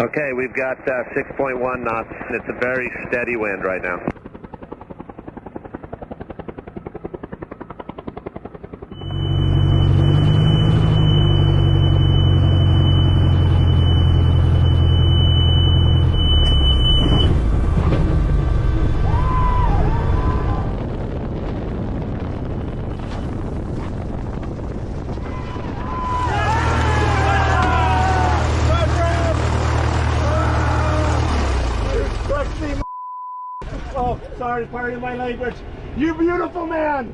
Okay, we've got 6.1 knots. It's a very steady wind right now. Oh, sorry, pardon my language. You beautiful man!